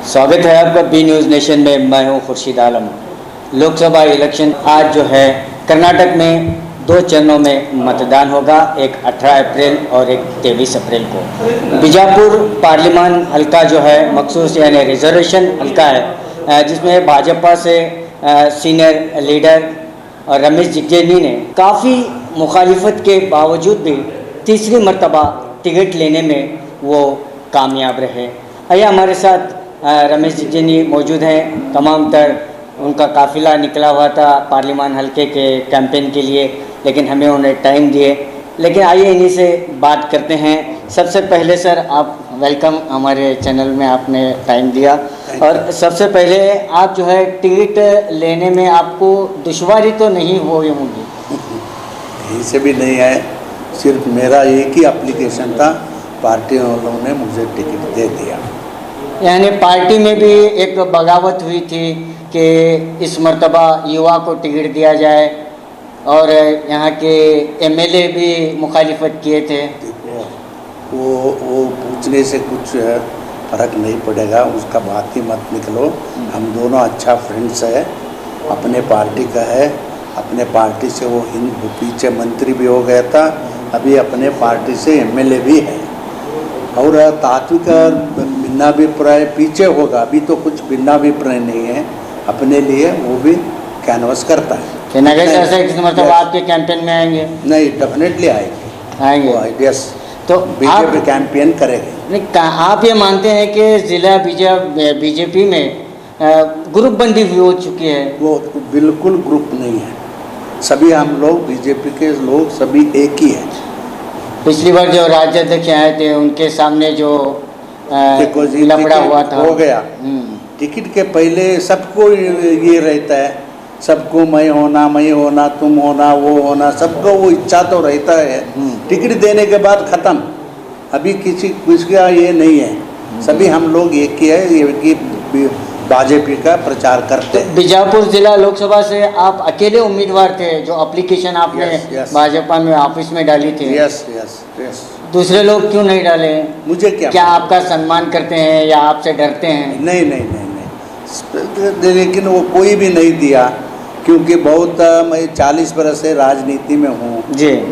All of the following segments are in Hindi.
स्वागत है आपका बी न्यूज़ नेशन में। मैं हूं खुर्शीद आलम। लोकसभा इलेक्शन आज जो है कर्नाटक में 2 चरणों में मतदान होगा, एक 18 अप्रैल और एक 23 अप्रैल को। बीजापुर पार्लियामान हल्का जो है मखसूस यानी रिजर्वेशन हल्का है, जिसमें भाजपा से सीनियर लीडर और रमेश जिगजेनी ने काफ़ी मुखालिफत के बावजूद भी तीसरी मर्तबा टिकट लेने में वो कामयाब रहे। आइए हमारे साथ रमेश जिगजेनी मौजूद हैं। तमाम तर उनका काफ़िला निकला हुआ था पार्लियामान हल्के के कैंपेन के लिए, लेकिन हमें उन्हें टाइम दिए। लेकिन आइए इन्हीं से बात करते हैं। सबसे पहले सर आप वेलकम, हमारे चैनल में आपने टाइम दिया। और सबसे पहले आप जो है टिकट लेने में आपको दुश्वारी तो नहीं हुई होंगी? कहीं से भी नहीं है, सिर्फ मेरा एक ही एप्लीकेशन था, पार्टी वालों ने मुझे टिकट दे दिया। यानी पार्टी में भी एक बगावत हुई थी कि इस मर्तबा युवा को टिकट दिया जाए, और यहाँ के एमएलए भी मुखालिफत किए थे। देखो वो पूछने से कुछ फ़र्क नहीं पड़ेगा, उसका बात ही मत निकलो। हम दोनों अच्छा फ्रेंड्स है, अपने पार्टी का है, अपने पार्टी से वो पीछे मंत्री भी हो गया था, अभी अपने पार्टी से एमएलए भी है। और तात्विक भिन्नाभिप्राय पीछे होगा, अभी तो कुछ भिन्नाभिप्राय नहीं है, अपने लिए वो भी कैनवस करता है। मतलब आपके कैंपेन में आएंगे? नहीं, डेफिनेटली आएंगे। यस, तो बीजेपी कैंपेन करेंगे। नहीं, आप ये मानते हैं कि जिला बीजेपी में ग्रुप बंदी हो चुकी है? वो बिल्कुल ग्रुप नहीं है, सभी हम लोग बीजेपी के लोग सभी एक ही हैं। पिछली बार जो राज्य अध्यक्ष आए थे उनके सामने जो लफड़ा हुआ था, हो गया। टिकट के पहले सबको ये रहता है, सबको मैं होना, तुम होना, वो होना, सबको वो इच्छा तो रहता है। टिकट देने के बाद ख़त्म, अभी किसी का ये नहीं है, सभी हम लोग एक ही है, एक ही बीजेपी का प्रचार करते हैं। बीजापुर जिला लोकसभा से आप अकेले उम्मीदवार थे जो एप्लीकेशन आपने भाजपा में ऑफिस में डाली थी? यस। दूसरे लोग क्यों नहीं डाले? मुझे क्या आपका सम्मान करते हैं या आपसे डरते हैं? नहीं, लेकिन वो कोई भी नहीं दिया, क्योंकि बहुत मैं 40 बरस से राजनीति में हूँ।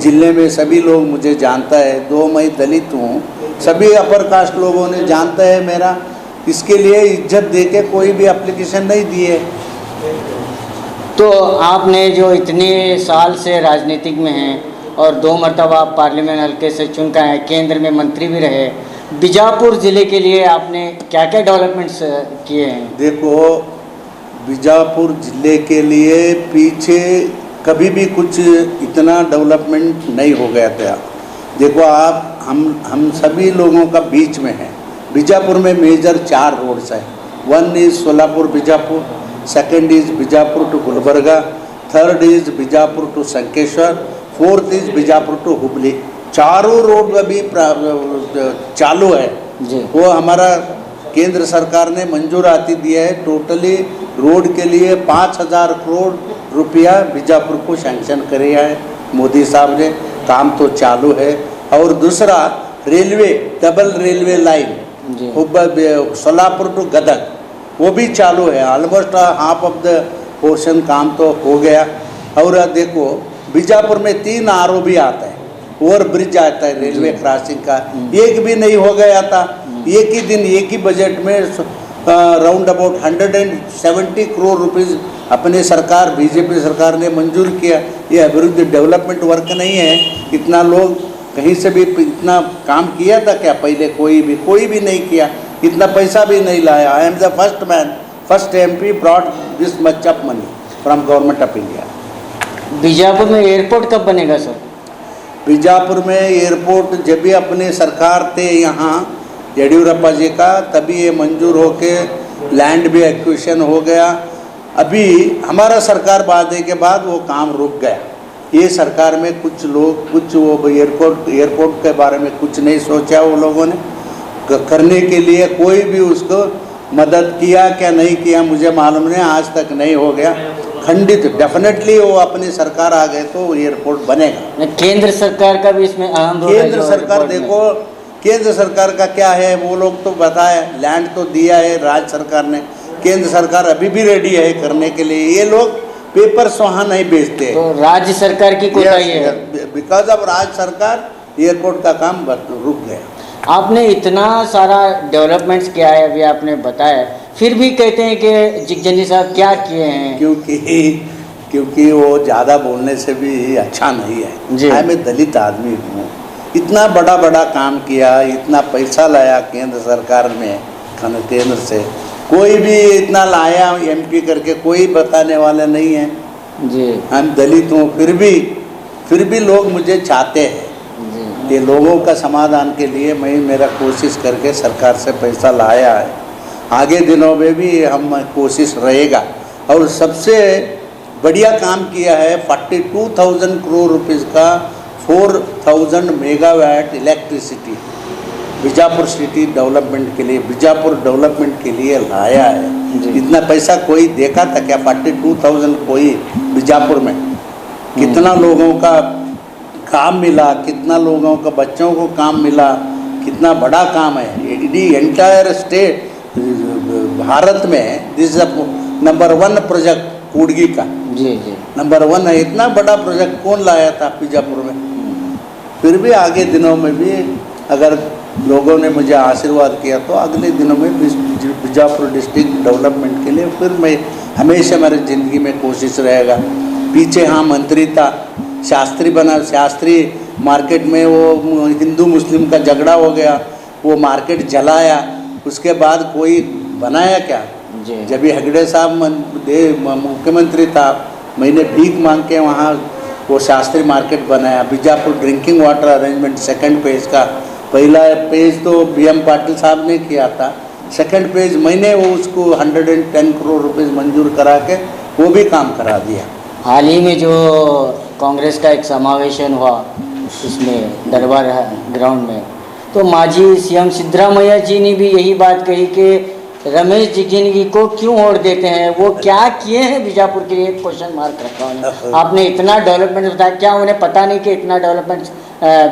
जिले में सभी लोग मुझे जानता है, 2 मैं दलित हूँ, सभी अपर कास्ट लोगों ने जानता है मेरा, इसके लिए इज्जत देके कोई भी एप्लीकेशन नहीं दिए। तो आपने जो इतने साल से राजनीतिक में हैं और 2 मरतबा आप पार्लियामेंट हल्के से चुनकर आए, केंद्र में मंत्री भी रहे, बीजापुर ज़िले के लिए आपने क्या क्या डेवलपमेंट्स किए हैं? देखो, बीजापुर ज़िले के लिए पीछे कभी भी कुछ इतना डेवलपमेंट नहीं हो गया था। देखो आप, हम सभी लोगों का बीच में है। बीजापुर में मेजर 4 रोड्स है। 1 is Solapur Bijapur, 2nd is Bijapur to Gulbarga, 3rd is Bijapur to Sankeshwar, 4th is Bijapur to Hubli. चारों रोड अभी चालू है जी। वो हमारा केंद्र सरकार ने मंजूराती दिया है। टोटली रोड के लिए 5000 करोड़ रुपया बीजापुर को सैंक्शन किया है मोदी साहब ने, काम तो चालू है। और दूसरा railway, double railway line Solapur to Gadag, वो भी चालू है। Almost half of the portion काम तो हो गया। और देखो बीजापुर में 3 आरओ भी आता है, ओवर ब्रिज आता है रेलवे क्रॉसिंग का, एक भी नहीं हो गया था। एक ही दिन, एक ही बजट में राउंड अबाउट 170 करोड़ रुपीज़ अपने सरकार, बीजेपी सरकार ने मंजूर किया। ये अभिवृद्धि डेवलपमेंट वर्क नहीं है? इतना लोग कहीं से भी इतना काम किया था क्या? पहले कोई भी नहीं किया, इतना पैसा भी नहीं लाया। I am the first MP brought this much of money from government of India. Bijapur में एयरपोर्ट कब बनेगा सर? बीजापुर में एयरपोर्ट जब भी अपने सरकार थे यहाँ येडियूरप्पा जी का, तभी ये मंजूर होके लैंड भी एक्विजिशन हो गया। अभी हमारा सरकार आने के बाद वो काम रुक गया। ये सरकार में कुछ लोग वो एयरपोर्ट के बारे में कुछ नहीं सोचा, वो लोगों ने करने के लिए कोई भी उसको मदद किया क्या नहीं किया मुझे मालूम नहीं, आज तक नहीं हो गया। खंडित डेफिनेटली वो अपनी सरकार आ गए तो एयरपोर्ट बनेगा। केंद्र सरकार का भी इसमें अहम रोल है। केंद्र सरकार देखो, केंद्र सरकार का क्या है, वो लोग तो बताए, लैंड तो दिया है राज्य सरकार ने, केंद्र सरकार अभी भी रेडी है करने के लिए। ये लोग पेपर वहाँ नहीं बेचते, तो राज्य सरकार की कोताही है। बिकॉज ऑफ राज्य सरकार एयरपोर्ट का काम रुक गया। आपने इतना सारा डेवलपमेंट्स किया है, अभी आपने बताया, फिर भी कहते हैं कि जिगजनी साहब क्या किए हैं? क्योंकि वो ज़्यादा बोलने से भी अच्छा नहीं है। मैं दलित आदमी हूँ, इतना बड़ा बड़ा काम किया, इतना पैसा लाया केंद्र सरकार में, केंद्र से कोई भी इतना लाया एमपी करके कोई बताने वाला नहीं है जी। हम दलित हूँ, फिर भी लोग मुझे चाहते हैं। ये लोगों का समाधान के लिए मैं मेरा कोशिश करके सरकार से पैसा लाया है, आगे दिनों में भी हम कोशिश रहेगा। और सबसे बढ़िया काम किया है 42,000 करोड़ रुपीस का 4,000 megawatt electricity Bijapur city development के लिए, बीजापुर डेवलपमेंट के लिए लाया है। इतना पैसा कोई देखा था क्या? 42,000 कोई बीजापुर में कितना लोगों का काम मिला, कितना लोगों का बच्चों को काम मिला, कितना बड़ा काम है। एंटायर स्टेट भारत में दिस नंबर 1 प्रोजेक्ट कूड़गी का जी। नंबर 1 है। इतना बड़ा प्रोजेक्ट कौन लाया था बीजापुर में? फिर भी आगे दिनों में भी अगर लोगों ने मुझे आशीर्वाद किया तो अगले दिनों में बीजापुर डिस्ट्रिक्ट डेवलपमेंट के लिए फिर मैं हमेशा मेरी ज़िंदगी में कोशिश रहेगा। पीछे हाँ मंत्री था, शास्त्री बना, शास्त्री मार्केट में वो हिंदू मुस्लिम का झगड़ा हो गया, वो मार्केट जलाया, उसके बाद कोई बनाया क्या? जब भी हेगड़े साहब मुख्यमंत्री था, मैंने भीख मांग के वहाँ वो शास्त्री मार्केट बनाया। Bijapur drinking water arrangement second page का, पहला पेज तो BM पाटिल साहब ने किया था, सेकंड पेज मैंने वो उसको 110 करोड़ रुपए मंजूर करा के वो भी काम करा दिया। हाल ही में जो कांग्रेस का एक समावेशन हुआ इसमें दरबार ग्राउंड में, तो माजी CM सिद्धरामैया जी ने भी यही बात कही कि रमेश जिगजनी को क्यों वोट देते हैं, वो क्या किए हैं बीजापुर के लिए, क्वेश्चन मार्क रखा उन्होंने। आपने इतना डेवलपमेंट बताया, क्या उन्हें पता नहीं कि इतना डेवलपमेंट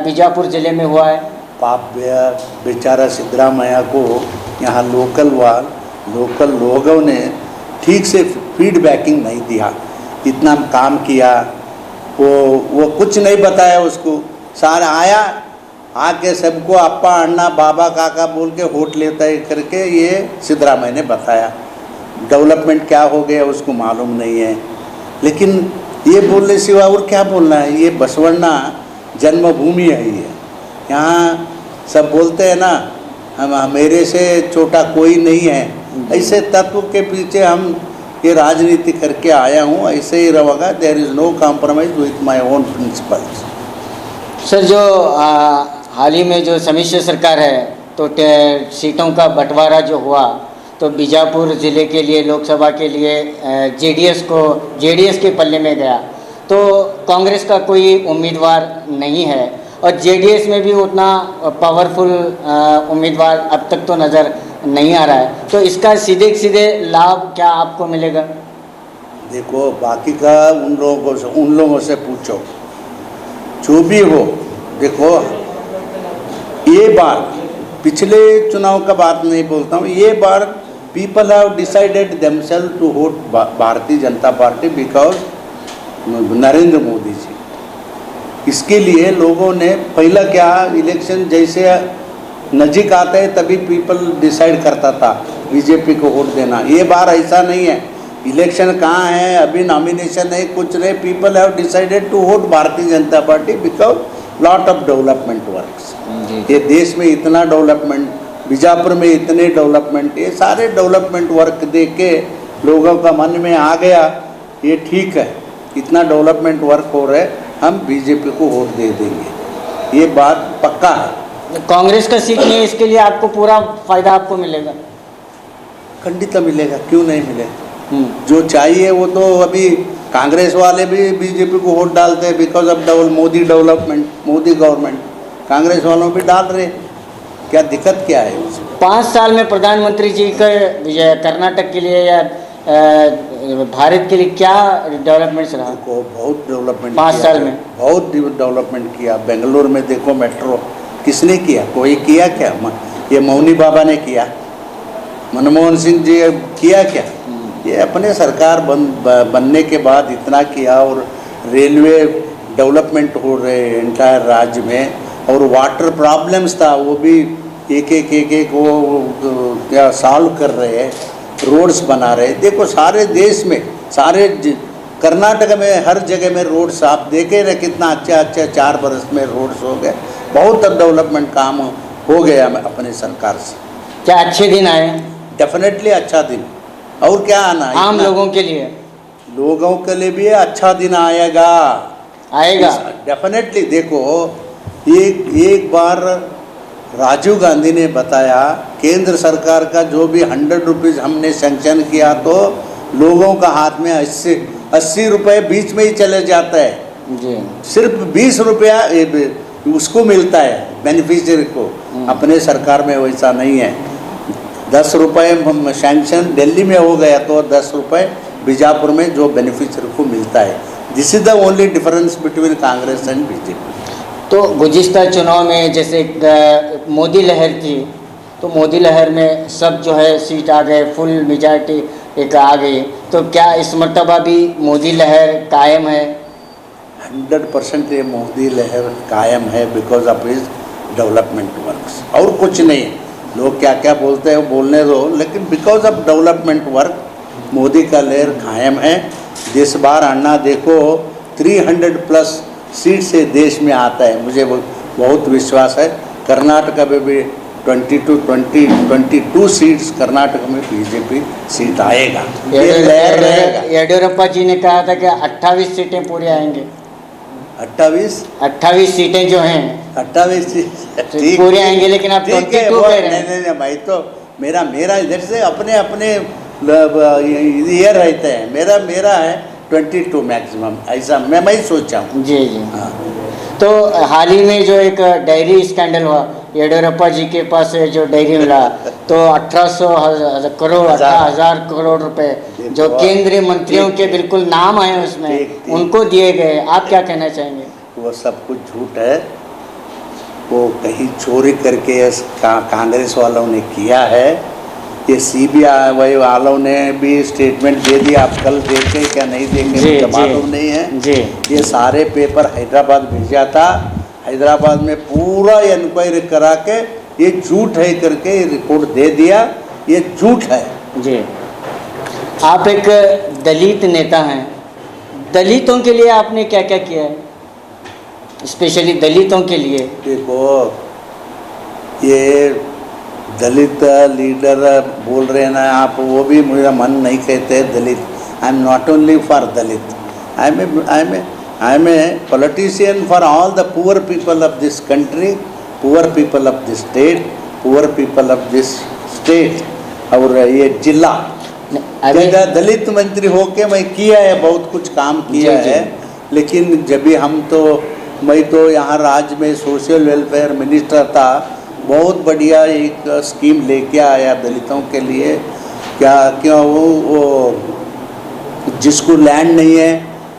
बीजापुर ज़िले में हुआ है? पाप बेचारा सिद्धरामैया को यहाँ लोकल लोगों ने ठीक से फीडबैकिंग नहीं दिया। इतना काम किया, वो कुछ नहीं बताया उसको। सारा आया आके सबको अप्पा अन्ना बाबा काका बोल के वोट लेता है करके ये सिद्धरामैया ने बताया। डेवलपमेंट क्या हो गया उसको मालूम नहीं है, लेकिन ये बोलने सिवा और क्या बोलना है। ये बसवण्णा जन्मभूमि है, ये यहाँ सब बोलते हैं ना हम मेरे से छोटा कोई नहीं है, ऐसे तत्व के पीछे हम ये राजनीति करके आया हूँ, ऐसे ही रहेगा। There is no compromise with my own principles. Sir, जो हाल ही में जो सम्मिश्र सरकार है, तो सीटों का बंटवारा जो हुआ, तो बीजापुर ज़िले के लिए लोकसभा के लिए जेडीएस के पल्ले में गया, तो कांग्रेस का कोई उम्मीदवार नहीं है और जेडीएस में भी उतना पावरफुल उम्मीदवार अब तक तो नज़र नहीं आ रहा है। तो इसका सीधे लाभ क्या आपको मिलेगा? देखो, बाकी का उन लोगों से पूछो, जो भी हो। देखो, ये बार पिछले चुनाव का बात नहीं बोलता हूँ, ये बार people have decided themselves to vote Bharatiya Janata party because Narendra Modi ji. इसके लिए लोगों ने पहला क्या, इलेक्शन जैसे नज़दीक आते हैं तभी पीपल डिसाइड करता था बीजेपी को वोट देना। ये बार ऐसा नहीं है। इलेक्शन कहाँ है, अभी नॉमिनेशन है, कुछ नहीं। People have decided to vote Bharatiya Janata party because lot of development works. ये देश में इतना डेवलपमेंट, बीजापुर में इतने डेवलपमेंट, ये सारे डेवलपमेंट वर्क देख के लोगों का मन में आ गया ये ठीक है, इतना डेवलपमेंट वर्क हो रहा है, हम बीजेपी को वोट दे देंगे। ये बात पक्का है। कांग्रेस का सीट नहीं है, इसके लिए आपको पूरा फायदा आपको मिलेगा? खंडित मिलेगा, क्यों नहीं मिलेगा। जो चाहिए वो तो अभी कांग्रेस वाले भी बीजेपी को वोट डालते हैं because of Modi development, Modi government. Congress वालों भी डाल रहे, क्या दिक्कत क्या है उसमें? 5 साल में प्रधानमंत्री जी का कर्नाटक के लिए या भारत के लिए क्या डेवलपमेंट्स रहा? बहुत डेवलपमेंट 5 साल में बहुत डेवलपमेंट किया। बेंगलोर में देखो मेट्रो किसने किया? कोई किया क्या? ये मौनी बाबा ने किया, मनमोहन सिंह जी किया क्या? ये अपने सरकार बनने के बाद इतना किया, और रेलवे डेवलपमेंट हो रहे हैं एंटायर राज्य में, और वाटर प्रॉब्लम्स था वो भी एक वो क्या सॉल्व कर रहे हैं, रोड्स बना रहे हैं। देखो सारे देश में, सारे कर्नाटक में हर जगह में रोड्स आप देखे ना, कितना अच्छा 4 बरस में रोड्स हो गए, बहुत डेवलपमेंट काम हो गया अपने सरकार से। क्या अच्छे दिन आए? डेफिनेटली अच्छा दिन, और क्या आना है? आम लोगों के लिए? लोगों के लिए भी अच्छा दिन आएगा। डेफिनेटली। देखो एक बार राजीव गांधी ने बताया, केंद्र सरकार का जो भी 100 रुपीज़ हमने सैंक्शन किया तो लोगों का हाथ में 80 रुपये बीच में ही चले जाता है जी। सिर्फ 20 रुपया उसको मिलता है बेनिफिशियरी को। अपने सरकार में वैसा नहीं है। 10 रुपये सैंक्शन दिल्ली में हो गया तो 10 रुपये बीजापुर में जो बेनिफिशियरी को मिलता है। This is the only difference between Congress and BJP. तो गुज़िश्ता चुनाव में जैसे मोदी लहर थी, तो मोदी लहर में सब जो है सीट आ गए, फुल मेजॉरिटी एक आ गई, तो क्या इस मर्तबा भी मोदी लहर कायम है? 100% ये मोदी लहर कायम है, because of his development works, और कुछ नहीं। लोग क्या क्या बोलते हैं बोलने दो, लेकिन because of development work Modi का लहर कायम है। इस बार अन्ना देखो 300+ सीट से देश में आता है, मुझे बहुत विश्वास है। कर्नाटक में भी 22 सीट्स कर्नाटक में बीजेपी सीट आएगा, ये लहर रहेगा। येडियुरप्पा जी ने कहा था कि 28 सीटें पूरी आएंगे। 28 सीटें जो हैं 28 ठीक पूरे आएंगे, लेकिन आप 22 कह रहे हैं। नहीं भाई, तो मेरा इधर से अपने ये रहते हैं। मेरा है 22 मैक्सिमम, ऐसा मैं सोचा हूँ। जी जी। हाँ। तो हाल ही में जो एक डायरी स्कैंडल हुआ, येडियुरप्पा जी के पास जो डायरी मिला, तो 1800 करोड़ 18,000 करोड़ रुपए जो केंद्रीय मंत्रियों के बिल्कुल नाम आए उसमें, उनको दिए गए। आप क्या कहना चाहेंगे? वो सब कुछ झूठ है। वो कहीं चोरी करके कांग्रेस वालों ने किया है। ये CBI वालों ने भी स्टेटमेंट दे दिया। आप कल देखे क्या नहीं देखे मुझे मालूम नहीं है जी। ये सारे पेपर हैदराबाद भेजा था। हैदराबाद में पूरा इंक्वायरी करा के ये झूठ है करके रिपोर्ट दे दिया। ये झूठ है जी। आप एक दलित नेता हैं, दलितों के लिए आपने क्या क्या किया है, स्पेशली दलितों के लिए? देखो, ये दलित लीडर बोल रहे हैं ना आप, वो भी मेरा मन नहीं कहते दलित। I am not only for Dalit, I am a politician for all the poor people of this country, poor people of this state, poor people of this state. और ये जिला दलित मंत्री होके मैं किया है, बहुत कुछ काम किया है। लेकिन जब भी मैं तो यहाँ राज्य में सोशल वेलफेयर मिनिस्टर था, बहुत बढ़िया एक स्कीम लेके आया दलितों के लिए। क्यों वो जिसको लैंड नहीं है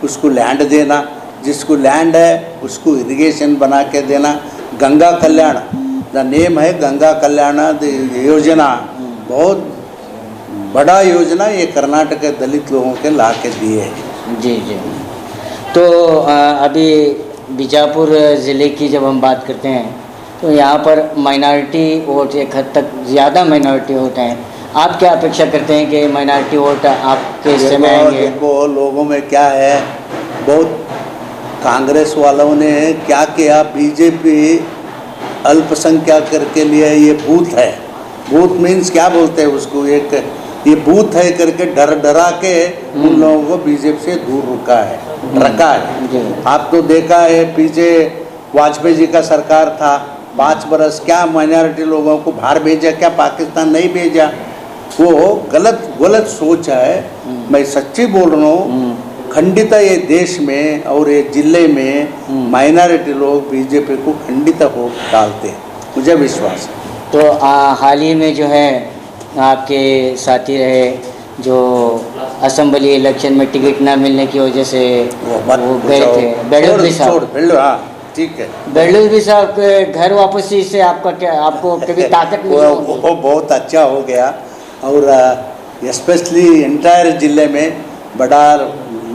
उसको लैंड देना, जिसको लैंड है उसको इरिगेशन बना के देना। गंगा कल्याण, द नेम है गंगा कल्याण योजना, बहुत बड़ा योजना ये कर्नाटक के दलित लोगों के ला के दिए है। जी जी। तो अभी बीजापुर ज़िले की जब हम बात करते हैं तो यहाँ पर माइनॉरिटी वोट एक हद तक ज़्यादा माइनॉरिटी वोट हैं। आप क्या अपेक्षा करते हैं कि माइनॉरिटी वोट आपके हिस्से में आएंगे? देखो लोगों में क्या है, बहुत कांग्रेस वालों ने क्या किया, बीजेपी अल्पसंख्यक के लिए ये बूथ है। बूथ मीन्स क्या बोलते हैं उसको, एक ये बूथ है करके डरा के उन लोगों को बीजेपी से दूर रखा है। आप तो देखा है पीछे वाजपेयी जी का सरकार था, 5 बरस क्या माइनॉरिटी लोगों को बाहर भेजा, क्या पाकिस्तान नहीं भेजा? वो गलत सोच है। मैं सच्ची बोल रहा हूँ, खंडित ये देश में और ये जिले में माइनॉरिटी लोग बीजेपी को खंडित हो डालते हैं, मुझे विश्वास है। तो हाल ही में जो है आपके साथी रहे जो असेंबली इलेक्शन में टिकट ना मिलने की वजह से वो गए थे, ठीक है। बेरलूस भी साहब के घर वापसी से आपका क्या, आपको कभी ताकत मिली होगी? वो बहुत अच्छा हो गया, और स्पेशली इंटायर जिले में बड़ा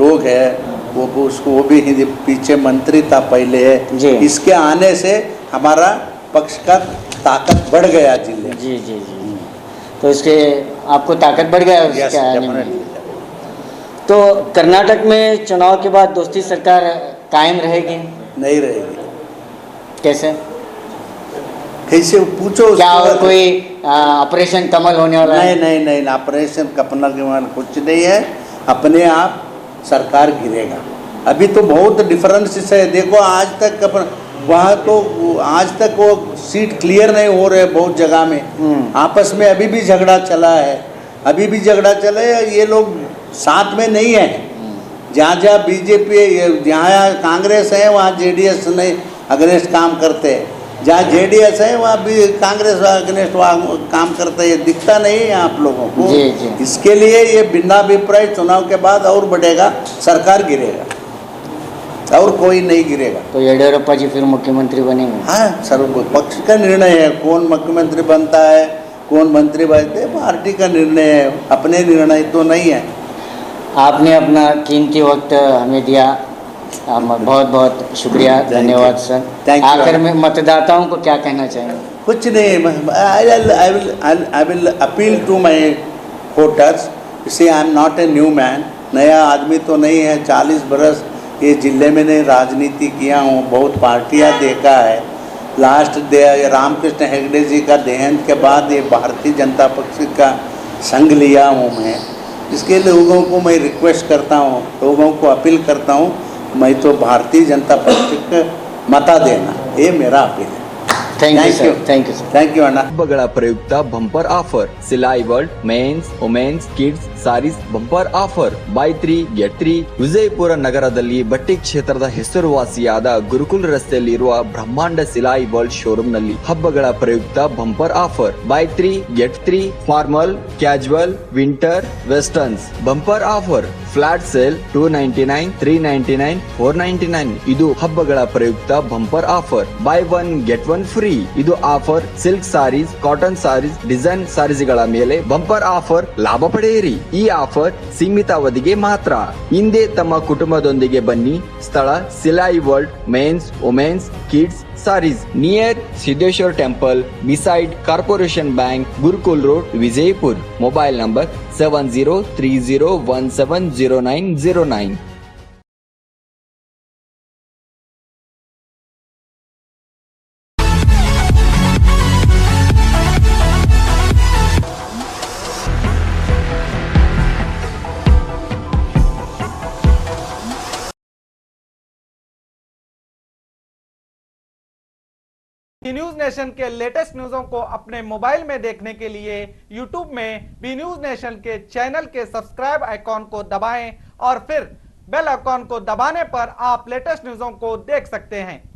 लोग है, वो भी हिंदी पीछे मंत्री था पहले जी। है, इसके आने से हमारा पक्ष का ताकत बढ़ गया जिले में। जी जी जी। तो इसके आपको ताकत बढ़ गया Yes, उसके आने में। definitely. तो कर्नाटक में चुनाव के बाद दोस्ती सरकार कायम रहेगी? नहीं रहेगी। कैसे? कैसे पूछो क्या और उसको। कोई ऑपरेशन कमल होने वाला है? नहीं, ऑपरेशन कपना के कुछ नहीं है, अपने आप सरकार गिरेगा। अभी तो बहुत डिफरेंस है, देखो आज तक वहाँ तो आज तक वो सीट क्लियर नहीं हो रहे बहुत जगह में, आपस में अभी भी झगड़ा चला है, ये लोग साथ में नहीं है। जहाँ बीजेपी, जहाँ कांग्रेस है वहाँ जेडीएस नहीं अगेंस्ट काम करते हैं, जहाँ जेडीएस है वहाँ भी कांग्रेस अगेंस्ट काम करते हैं, दिखता नहीं है आप लोगों को। जी, जी। इसके लिए ये भिन्नाभिप्राय चुनाव के बाद और बढ़ेगा, सरकार गिरेगा और कोई नहीं गिरेगा। तो येडियुरप्पा जी फिर मुख्यमंत्री बनेंगे? हाँ, सर्व पक्ष का निर्णय है, कौन मुख्यमंत्री बनता है, कौन मंत्री बनते हैं, पार्टी का निर्णय है, अपने निर्णय तो नहीं है। आपने अपना कीमती वक्त हमें दिया, बहुत बहुत शुक्रिया, धन्यवाद सर। Thank you. आखिर में मतदाताओं को क्या कहना चाहेंगे? कुछ नहीं, I will appeal to my voters, see I am not a new man, नया आदमी तो नहीं है, 40 बरस ये जिले में ने राजनीति किया हूँ, बहुत पार्टियाँ देखा है। लास्ट रामकृष्ण हेगड़े जी का देहांत के बाद ये भारतीय जनता पक्ष का संग लिया हूँ मैं। इसके लोगों को मैं रिक्वेस्ट करता हूँ, लोगों को अपील करता हूँ, मैं तो भारतीय जनता पक्ष को मता देना, ये मेरा अपील है। Thank you sir, thank you sir. Thank you ಅಣ್ಣ. ಹಬ್ಬಗಳ ಪ್ರಯುಕ್ತ bumper offer Silai world men's women's kids saris bumper offer buy 3 get 3 Vijayapura ನಗರದಲ್ಲಿ ಬಟ್ಟೆ ಕ್ಷೇತ್ರದ ಹೆಸರುವಾಸಿಯಾದ ಗುರುಕುಲ್ ರಸ್ತೆಯಲ್ಲಿರುವ ಬ್ರಹ್ಮಾಂಡ ಸಿಲಾಯಿ ವರ್ಲ್ಡ್ ಶೋರೂಮ್ ನಲ್ಲಿ ಹಬ್ಬಗಳ ಪ್ರಯುಕ್ತ bumper offer buy 3 get 3 formal casual winter westerns bumper offer flat sale 299 399 499 ಇದು ಹಬ್ಬಗಳ ಪ್ರಯುಕ್ತ bumper offer buy 1 get 1 free ಇದು offer silk saris cotton saris design saris ಗಳ ಮೇಲೆ ಬಂಪರ್ ಆಫರ್ ಲಾಭ ಪಡೆಯಿರಿ. ಈ ಆಫರ್ ಸೀಮಿತ ಅವಧಿಗೆ ಮಾತ್ರ. ಹಿಂದೆ ತಮ್ಮ ಕುಟುಂಬದೊಂದಿಗೆ ಬನ್ನಿ. ಸ್ಥಳ Silai world men's women's kids saris near Siddeshwara temple beside Corporation Bank Gurukul road Vijayapur. Mobile number 7030170909. B News Nation के लेटेस्ट न्यूज़ों को अपने मोबाइल में देखने के लिए यूट्यूब में बी न्यूज नेशन के चैनल के सब्सक्राइब आइकॉन को दबाएं और फिर बेल आइकॉन को दबाने पर आप लेटेस्ट न्यूज़ों को देख सकते हैं।